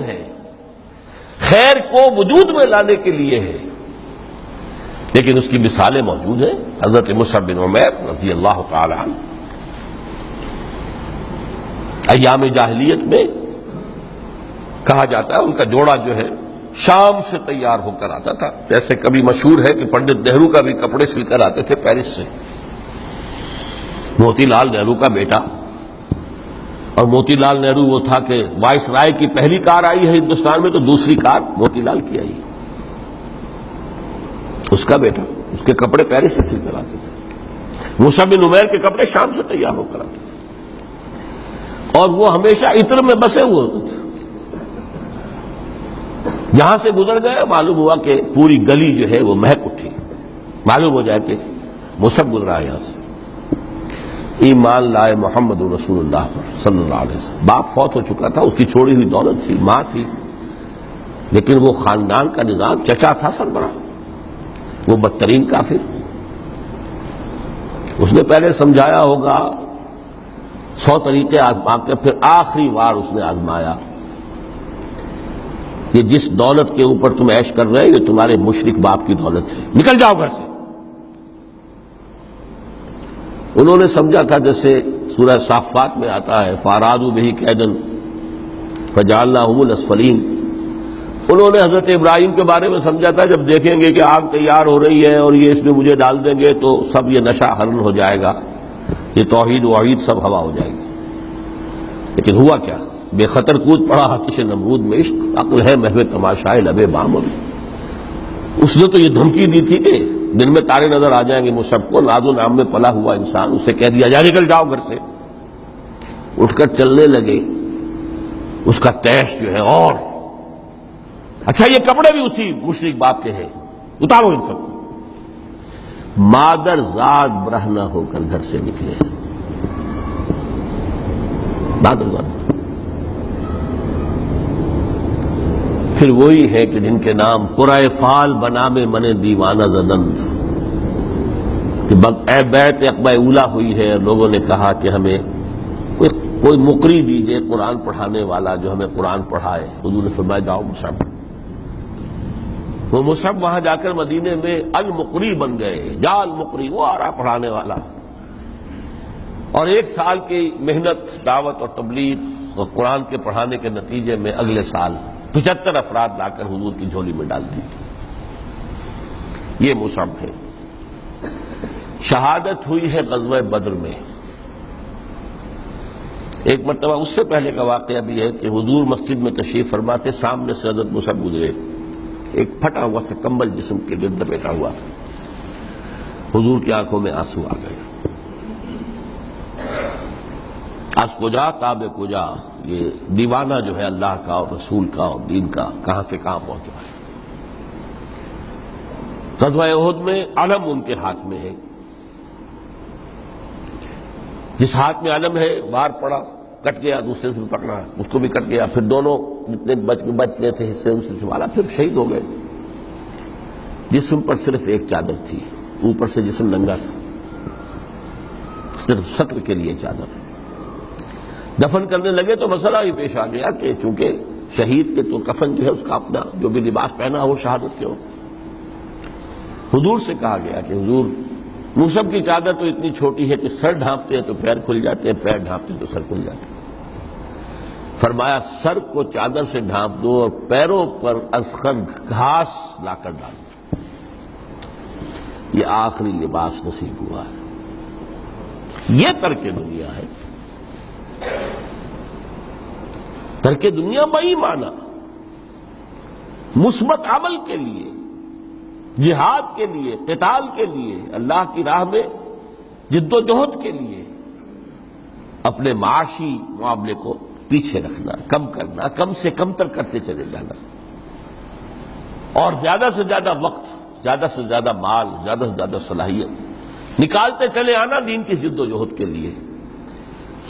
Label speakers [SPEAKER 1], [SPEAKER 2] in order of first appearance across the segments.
[SPEAKER 1] ہے، خیر کو وجود میں لانے کے لیے ہے، لیکن اس کی مثالیں موجود ہیں۔ حضرت مصعب بن عمیر رضی اللہ تعالی عنہ ایام جاہلیت میں کہا جاتا ہے ان کا جوڑا جو ہے شام سے تیار ہو کر آتا تھا، جیسے کبھی مشہور ہے کہ پنڈت نہرو کا بھی کپڑے سل کر آتے تھے پیرس سے۔ موتی لال نہرو کا بیٹا، اور موتی لال نہرو وہ تھا کہ وائس رائے کی پہلی کار آئی ہے ہندوستان میں تو دوسری کار موتی لال کی آئی، اس کا بیٹا، اس کے کپڑے پیرس سے سل کر آتے تھے۔ مصعب بن عمیر کے کپڑے شام سے تیار ہو کر آتے تھے، اور وہ ہمیشہ عطر میں بسے ہوئے ہوتے تھے۔ یہاں سے گزر گئے، معلوم ہوا کہ پوری گلی جو ہے وہ مہک اٹھی، معلوم ہو جائے کہ مصعب گزرا ہے یہاں سے۔ ایمان لائے محمد رسول اللہ صلی اللہ علیہ وسلم۔ باپ فوت ہو چکا تھا، اس کی چھوڑی ہوئی دولت تھی، ماں تھی، لیکن وہ خاندان کا نظام، چچا تھا سربراہ، وہ بدترین کافر۔ اس نے پہلے سمجھایا ہوگا 100 طریقے آزما کے، پھر آخری بار اس نے آزمایا کہ جس دولت کے اوپر تم عیش کر رہے یہ تمہارے مشرک باپ کی دولت ہے، نکل جاؤ گھر سے۔ انہوں نے سمجھا تھا جیسے سورہ صافات میں آتا ہے فَأَرَادُوا بِهِ كَيْدًا فَجَعَلْنَاهُمُ الْأَسْفَلِينَ۔ انہوں نے حضرت ابراہیم کے بارے میں سمجھا تھا جب دیکھیں گے کہ آگ تیار ہو رہی ہے اور یہ اس میں مجھے ڈال دیں گے تو سب یہ نشہ حرن ہو جائے گا، یہ توحید وحید سب ہوا ہو جائے گی۔ لیکن ہوا کیا؟ بے خطر کود پڑا آتش نمرود میں عشق، عقل ہے محو تماشائے لب بامل۔ اس نے تو یہ دھمکی دی تھی کہ دن میں تارے نظر آ جائیں گے مصعب کو، ناز و نام میں پلا ہوا انسان، اسے کہہ دیا جا نکل جاؤ گھر سے۔ اٹھ کر چلنے لگے، اس کا تیش جو ہے اور اچھا یہ کپڑے بھی اسی مشرک باپ کے ہیں، اتارو ان سب کو۔ مادر ذات برہنہ ہو کر گھر سے نکلے، مادر ذات۔ پھر وہی ہے کہ جن کے نام قرائے فال بنا میں من دیوانہ زدند، کہ اے بیت عقبہ اولا ہوئی ہے، لوگوں نے کہا کہ ہمیں کوئی مقری دیجئے قرآن پڑھانے والا جو ہمیں قرآن پڑھائے۔ حضور نے فرمایا جاؤ مصعب۔ وہ مصعب وہاں جا کر مدینے میں المقری بن گئے، جا المقری، وہ آ رہا پڑھانے والا۔ اور 1 سال کی محنت، دعوت اور تبلیغ اور قرآن کے پڑھانے کے نتیجے میں اگلے سال 75 افراد لا کر حضور کی جھولی میں ڈال دی۔ یہ مصعب ہے۔ شہادت ہوئی ہے غزوہ بدر میں۔ ایک مرتبہ اس سے پہلے کا واقعہ بھی ہے کہ حضور مسجد میں تشریف فرما تھے، سامنے سے حضرت مصعب گزرے، ایک پھٹا ہوا سے کمبل جسم کے گرد بیٹھا ہوا تھا۔ حضور کی آنکھوں میں آنسو آ گئے۔ از کجا تاب کجا، یہ دیوانہ جو ہے اللہ کا اور رسول کا اور دین کا کہاں سے کہاں پہنچا ہے۔ غزوہ احد میں علم ان کے ہاتھ میں ہے، جس ہاتھ میں علم ہے وار پڑا، کٹ گیا، دوسرے سے پکڑا، اس کو بھی کٹ گیا، پھر دونوں جتنے بچ گئے تھے حصے ان سے سنبھالا، پھر شہید ہو گئے۔ جسم پر صرف ایک چادر تھی، اوپر سے جسم ننگا تھا، صرف ستر کے لیے چادر۔ دفن کرنے لگے تو مسئلہ ہی پیش آ گیا کہ چونکہ شہید کے تو کفن جو ہے اس کا اپنا جو بھی لباس پہنا ہو شہادت کے ہو۔ حضور سے کہا گیا کہ حضور مصعب کی چادر تو اتنی چھوٹی ہے کہ سر ڈھانپتے ہیں تو پیر کھل جاتے ہیں، پیر ڈھانپتے ہیں تو سر کھل جاتے ہیں۔ فرمایا سر کو چادر سے ڈھانپ دو اور پیروں پر ازخر گھاس لا کر ڈال دو، یہ آخری لباس نصیب ہوا ہے۔ یہ ترک دنیا ہے۔ ترک دنیا بئی معنی مثبت عمل کے لیے، جہاد کے لیے، قتال کے لیے، اللہ کی راہ میں جد و جہد کے لیے، اپنے معاشی معاملے کو پیچھے رکھنا، کم کرنا، کم سے کم تر کرتے چلے جانا، اور زیادہ سے زیادہ وقت، زیادہ سے زیادہ مال، زیادہ سے زیادہ صلاحیت نکالتے چلے آنا دین کی جد و جہد کے لیے۔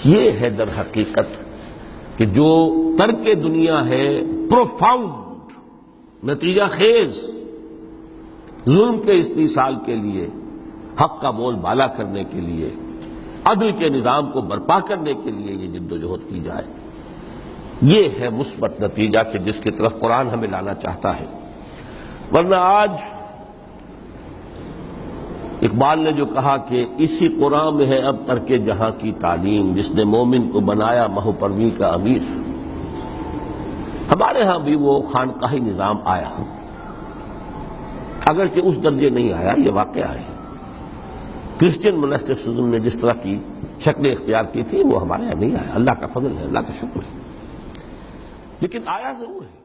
[SPEAKER 1] یہ ہے در حقیقت کہ جو ترک دنیا ہے پروفاؤنڈ، نتیجہ خیز، ظلم کے استحصال کے لیے، حق کا بول بالا کرنے کے لیے، عدل کے نظام کو برپا کرنے کے لیے یہ جد و جہد کی جائے۔ یہ ہے مثبت نتیجہ کہ جس کی طرف قرآن ہمیں لانا چاہتا ہے۔ ورنہ آج اقبال نے جو کہا کہ اسی قرآن میں ہے اب ترک جہاں کی تعلیم، جس نے مومن کو بنایا مہو پرویں کا امیر۔ ہمارے ہاں بھی وہ خانقاہی نظام آیا، اگرچہ اس درجے نہیں آیا، یہ واقعہ ہے۔ کرسچین موناسٹسزم نے جس طرح کی شکل اختیار کی تھی وہ ہمارے یہاں نہیں آیا، اللہ کا فضل ہے، اللہ کا شکر ہے، لیکن آیا ضرور ہے۔